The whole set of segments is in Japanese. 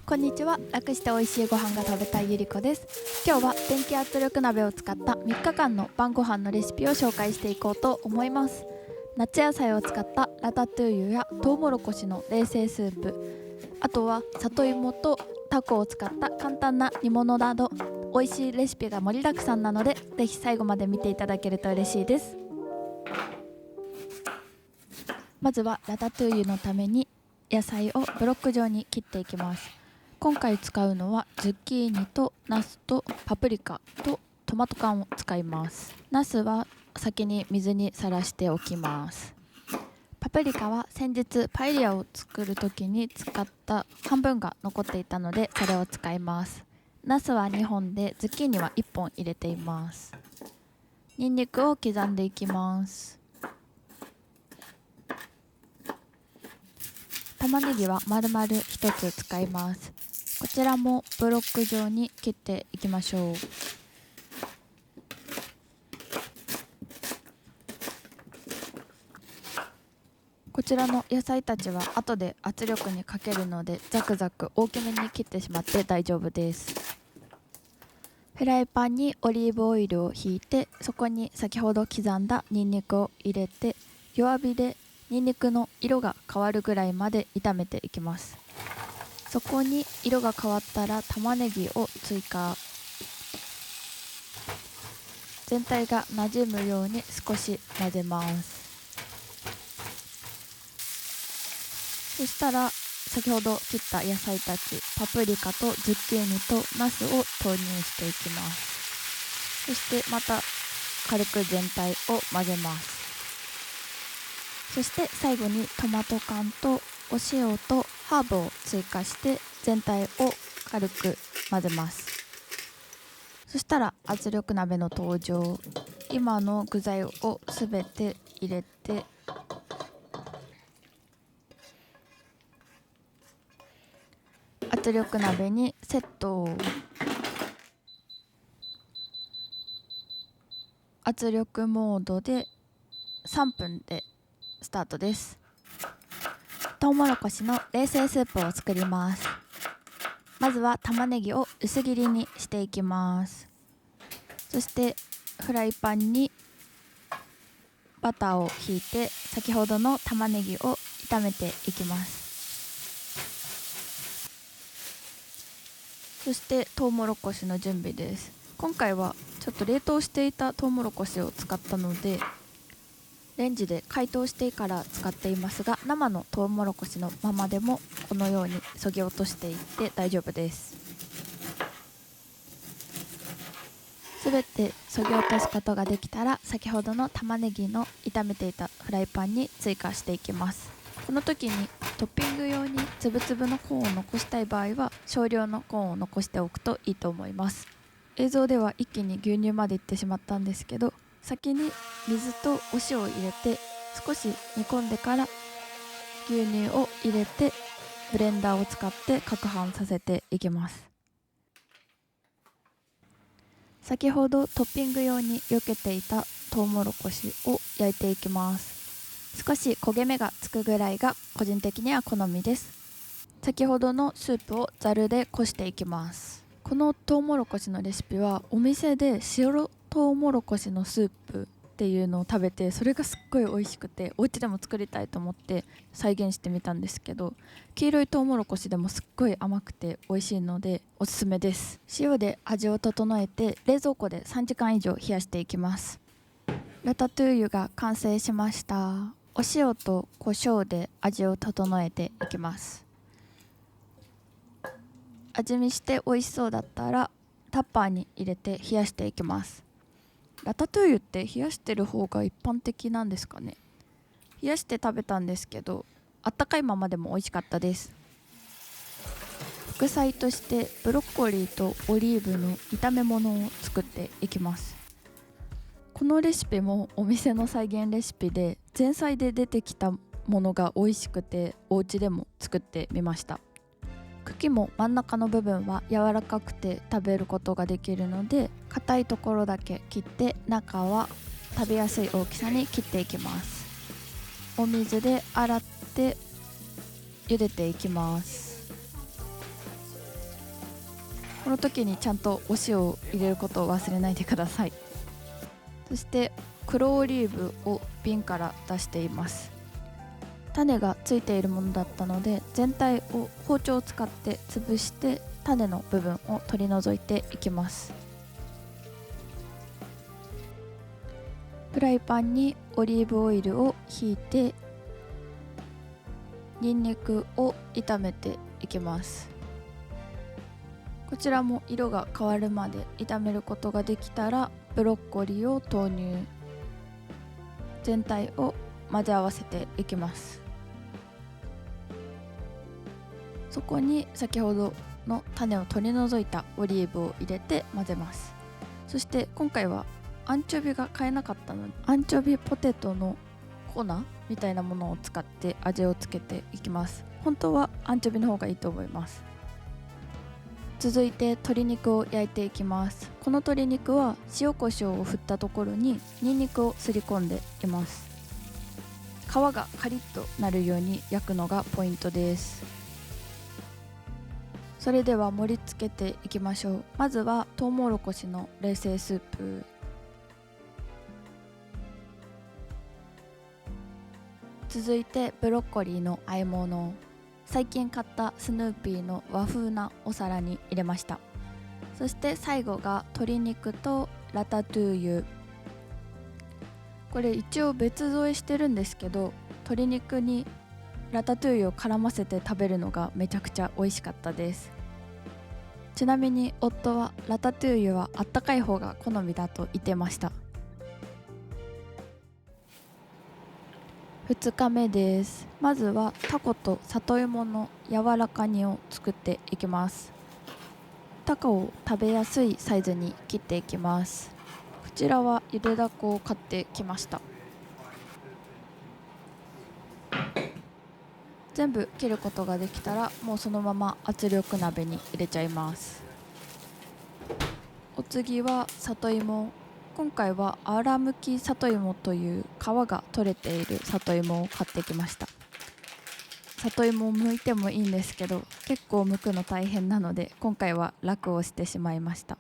こんにちは。楽して美味しいご飯が食べたいゆりこです。今日は電気圧力鍋を使った3日間の晩ご飯のレシピを紹介していこうと思います。夏野菜を使ったラタトゥイユやトウモロコシの冷製スープ、あとは里芋とタコを使った簡単な煮物など美味しいレシピが盛りだくさんなので、ぜひ最後まで見ていただけると嬉しいです。まずはラタトゥイユのために野菜をブロック状に切っていきます。今回使うのはズッキーニとナスとパプリカとトマト缶を使います。ナスは先に水にさらしておきます。パプリカは先日パエリアを作る時に使った半分が残っていたので、それを使います。ナスは2本でズッキーニは1本入れています。ニンニクを刻んでいきます。玉ねぎは丸々1つ使います。こちらもブロック状に切っていきましょう。こちらの野菜たちは後で圧力にかけるので、ザクザク大きめに切ってしまって大丈夫です。フライパンにオリーブオイルをひいて、そこに先ほど刻んだニンニクを入れて、弱火でニンニクの色が変わるぐらいまで炒めていきます。そこに色が変わったら玉ねぎを追加。全体が馴染むように少し混ぜます。そしたら先ほど切った野菜たち、パプリカとズッキーニとナスを投入していきます。そしてまた軽く全体を混ぜます。そして最後にトマト缶とお塩とハーブを追加して全体を軽く混ぜます。そしたら圧力鍋の登場。今の具材をすべて入れて、圧力鍋にセット。圧力モードで3分でスタートです。トウモロコシの冷製スープを作ります。まずは玉ねぎを薄切りにしていきます。そしてフライパンにバターをひいて、先ほどの玉ねぎを炒めていきます。そしてトウモロコシの準備です。今回はちょっと冷凍していたトウモロコシを使ったので、レンジで解凍してから使っていますが、生のトウモロコシのままでもこのように削ぎ落としていって大丈夫です。すべて削ぎ落とすことができたら、先ほどの玉ねぎの炒めていたフライパンに追加していきます。この時にトッピング用につぶつぶのコーンを残したい場合は少量のコーンを残しておくといいと思います。映像では一気に牛乳までいってしまったんですけど、先に水とお塩を入れて少し煮込んでから牛乳を入れて、ブレンダーを使って攪拌させていきます。先ほどトッピング用に避けていたトウモロコシを焼いていきます。少し焦げ目がつくぐらいが個人的には好みです。先ほどのスープをざるでこしていきます。このトウモロコシのレシピはお店で白トウモロコシのスープっていうのを食べて、それがすっごい美味しくてお家でも作りたいと思って再現してみたんですけど、黄色いトウモロコシでもすっごい甘くて美味しいのでおすすめです。塩で味を整えて冷蔵庫で3時間以上冷やしていきます。ラタトゥイユが完成しました。お塩と胡椒で味を整えていきます。味見して美味しそうだったらタッパーに入れて冷やしていきます。ラタトゥイユって冷やしてる方が一般的なんですかね。冷やして食べたんですけど、あったかいままでも美味しかったです。副菜としてブロッコリーとオリーブの炒め物を作っていきます。このレシピもお店の再現レシピで、前菜で出てきたものが美味しくてお家でも作ってみました。茎も真ん中の部分は柔らかくて食べることができるので、硬いところだけ切って中は食べやすい大きさに切っていきます。お水で洗って茹でていきます。この時にちゃんとお塩を入れることを忘れないでください。そして黒オリーブを瓶から出しています。種がついているものだったので、全体を包丁を使って潰して種の部分を取り除いていきます。フライパンにオリーブオイルをひいて、ニンニクを炒めていきます。こちらも色が変わるまで炒めることができたら、ブロッコリーを投入。全体を混ぜ合わせていきます。そこに先ほどの種を取り除いたオリーブを入れて混ぜます。そして今回はアンチョビが買えなかったので、アンチョビポテトの粉みたいなものを使って味をつけていきます。本当はアンチョビの方がいいと思います。続いて鶏肉を焼いていきます。この鶏肉は塩コショウを振ったところにニンニクをすり込んでいます。皮がカリッとなるように焼くのがポイントです。それでは盛り付けていきましょう。まずはトウモロコシの冷製スープ、続いてブロッコリーの和え物、最近買ったスヌーピーの和風なお皿に入れました。そして最後が鶏肉とラタトゥーユ。これ一応別添えしてるんですけど、鶏肉にラタトゥーユを絡ませて食べるのがめちゃくちゃ美味しかったです。ちなみに夫はラタトゥーユはあったかい方が好みだと言ってました。2日目です。まずはタコと里芋の柔らか煮を作っていきます。タコを食べやすいサイズに切っていきます。こちらはゆでだこを買ってきました。全部切ることができたら、もうそのまま圧力鍋に入れちゃいます。お次は里芋。今回は粗むき里芋という皮が取れている里芋を買ってきました。里芋を剥いてもいいんですけど、結構剥くの大変なので今回は楽をしてしまいました。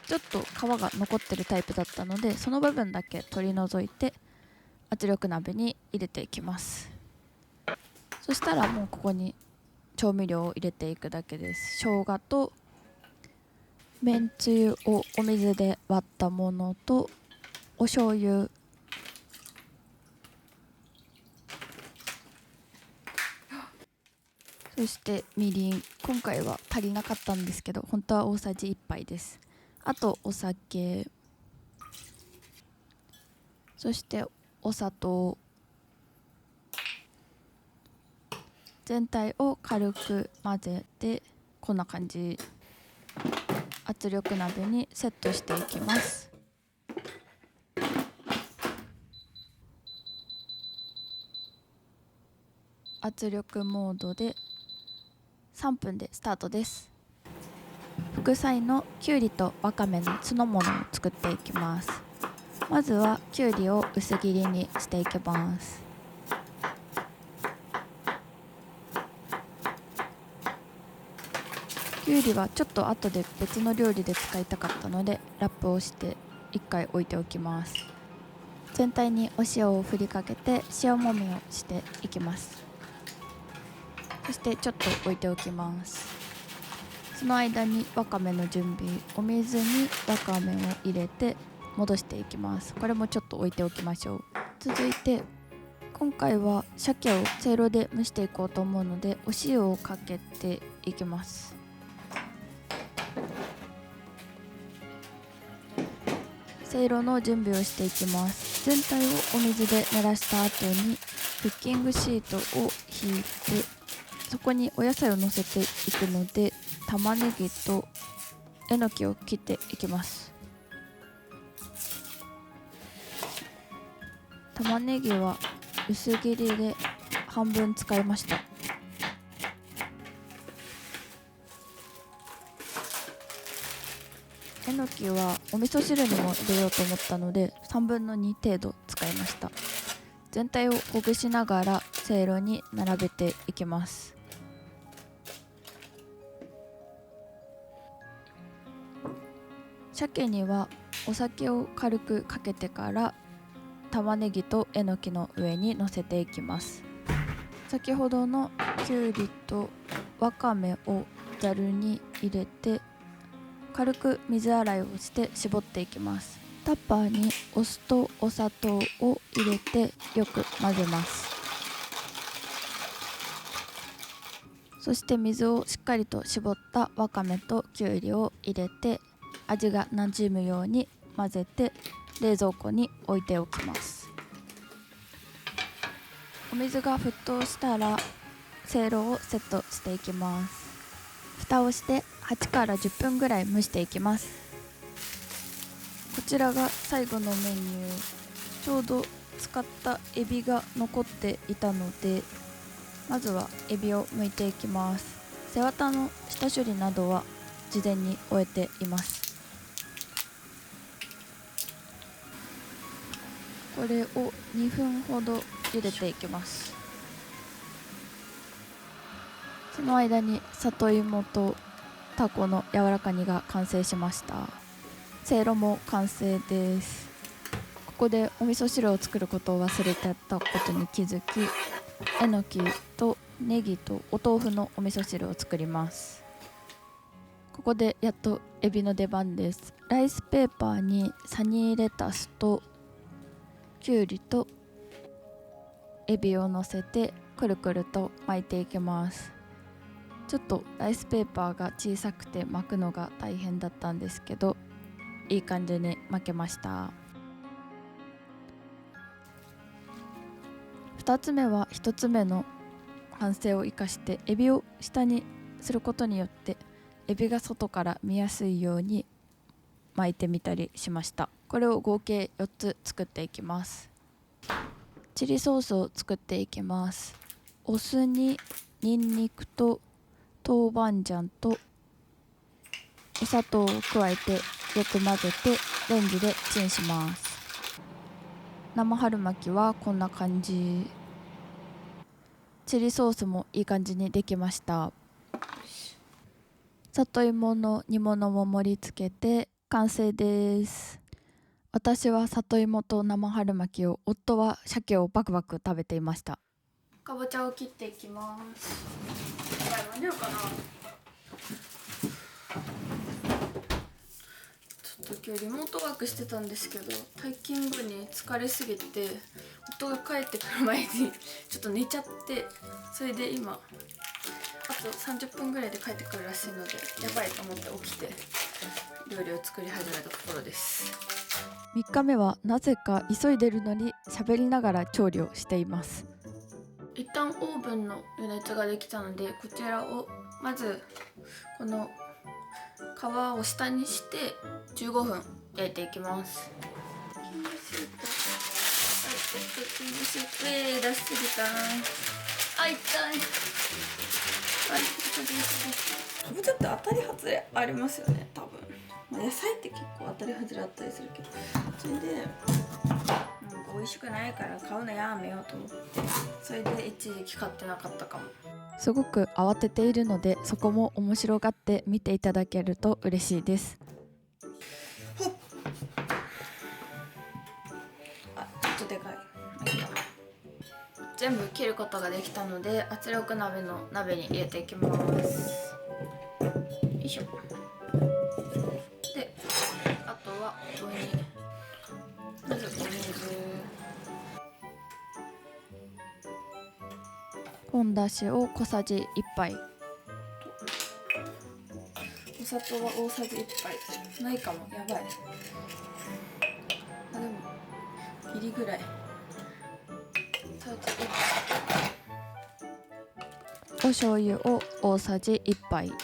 ちょっと皮が残ってるタイプだったので、その部分だけ取り除いて圧力鍋に入れていきます。そしたらもうここに調味料を入れていくだけです。生姜とめんつゆをお水で割ったものとお醤油、そしてみりん。今回は足りなかったんですけど、本当は大さじ1杯です。あとお酒、そしてお砂糖、全体を軽く混ぜて、こんな感じ、圧力鍋にセットしていきます。圧力モードで3分でスタートです。副菜のきゅうりとわかめの酢の物を作っていきます。まずはきゅうりを薄切りにしていきます。きゅうりはちょっと後で別の料理で使いたかったのでラップをして1回置いておきます。全体にお塩を振りかけて塩もみをしていきます。そしてちょっと置いておきます。その間にわかめの準備、お水にわかめを入れて戻していきます。これもちょっと置いておきましょう。続いて今回は鮭をせいろで蒸していこうと思うので、お塩をかけていきます。せいろの準備をしていきます。全体をお水で濡らした後にクッキングシートを引いて、そこにお野菜を乗せていくので、玉ねぎとえのきを切っていきます。玉ねぎは薄切りで半分使いました。えのきはお味噌汁にも入れようと思ったので3分の2程度使いました。全体をほぐしながらせいろに並べていきます。鮭にはお酒を軽くかけてから玉ねぎとえのきの上に乗せていきます。先ほどのきゅうりとわかめをざるに入れて軽く水洗いをして絞っていきます。タッパーにお酢とお砂糖を入れてよく混ぜます。そして水をしっかりと絞ったわかめときゅうりを入れて味がなじむように混ぜて冷蔵庫に置いておきます。お水が沸騰したらせいろをセットしていきます。蓋をして8から10分ぐらい蒸していきます。こちらが最後のメニュー。ちょうど使ったエビが残っていたので、まずはエビを剥いていきます。背わたの下処理などは事前に終えています。これを2分ほど茹でていきます。その間に里芋とタコの柔らか煮が完成しました。せいろも完成です。ここでお味噌汁を作ることを忘れてたことに気づき、えのきとネギとお豆腐のお味噌汁を作ります。ここでやっとエビの出番です。ライスペーパーにサニーレタスときゅうりとエビを乗せてくるくると巻いていきます。ちょっとライスペーパーが小さくて巻くのが大変だったんですけど、いい感じに巻けました。2つ目は1つ目の反省を生かしてエビを下にすることによってエビが外から見やすいように巻いてみたりしました。これを合計4つ作っていきます。チリソースを作っていきます。お酢にニンニクと豆板醤とお砂糖を加えてよく混ぜてレンジでチンします。生春巻きはこんな感じ。チリソースもいい感じにできました。里芋の煮物も盛り付けて完成です。私は里芋と生春巻きを、夫は鮭をバクバク食べていました。かぼちゃを切っていきます。間に合うかな。ちょっと今日リモートワークしてたんですけど、退勤後に疲れすぎて夫が帰ってくる前にちょっと寝ちゃって、それで今あと30分ぐらいで帰ってくるらしいので、やばいと思って起きて料理を作り始めたところです。3日目はなぜか急いでるのに喋りながら調理をしています。一旦オーブンの予熱ができたので、こちらをまずこの皮を下にして15分焼いていきます。キングシート、キングシート、出しすぎたな。あ、痛い。かぼちゃって当たり外れありますよね、多分。野菜って結構当たり外れあったりするけど、それで美味しくないから買うのやめようと思って、それで一時期買ってなかったかも。すごく慌てているので、そこも面白がって見ていただけると嬉しいです。あ、ちょっとでかい。全部切ることができたので、圧力鍋の鍋に入れていきます。よいしょ。で、あとはここにまずお水、本だしを小さじ1杯、お砂糖は大さじ1杯ないかも、やばい。あ、でもギリぐらい。お醤油を大さじ1杯。や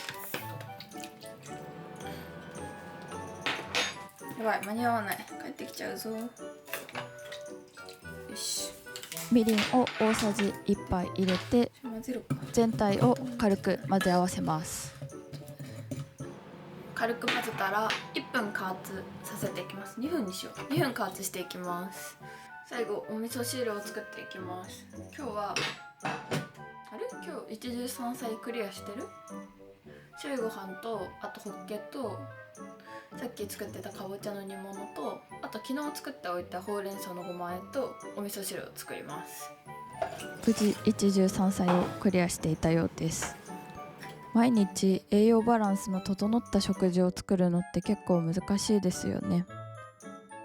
ばい、間に合わない。帰ってきちゃうぞ。よし。みりんを大さじ1杯入れて全体を軽く混ぜ合わせます。軽く混ぜたら1分加圧させていきます。2分にしよう。2分加圧していきます。最後お味噌汁を作っていきます。今日は今日一汁三菜クリアしてる？白いご飯と、あとホッケとさっき作ってたかぼちゃの煮物と、あと昨日作っておいたほうれん草のごま和えとお味噌汁を作ります。無事一汁三菜をクリアしていたようです。毎日栄養バランスの整った食事を作るのって結構難しいですよね。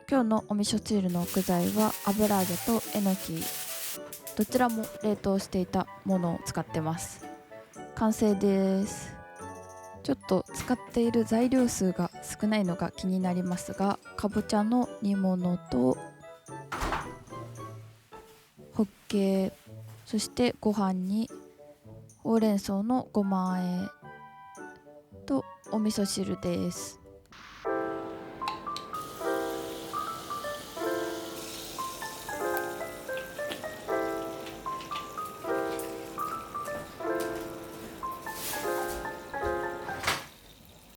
今日のお味噌汁の具材は油揚げとえのき、どちらも冷凍していたものを使ってます。完成です。ちょっと使っている材料数が少ないのが気になりますが、かぼちゃの煮物とホッケ、そしてご飯にほうれん草のごま和えとお味噌汁です。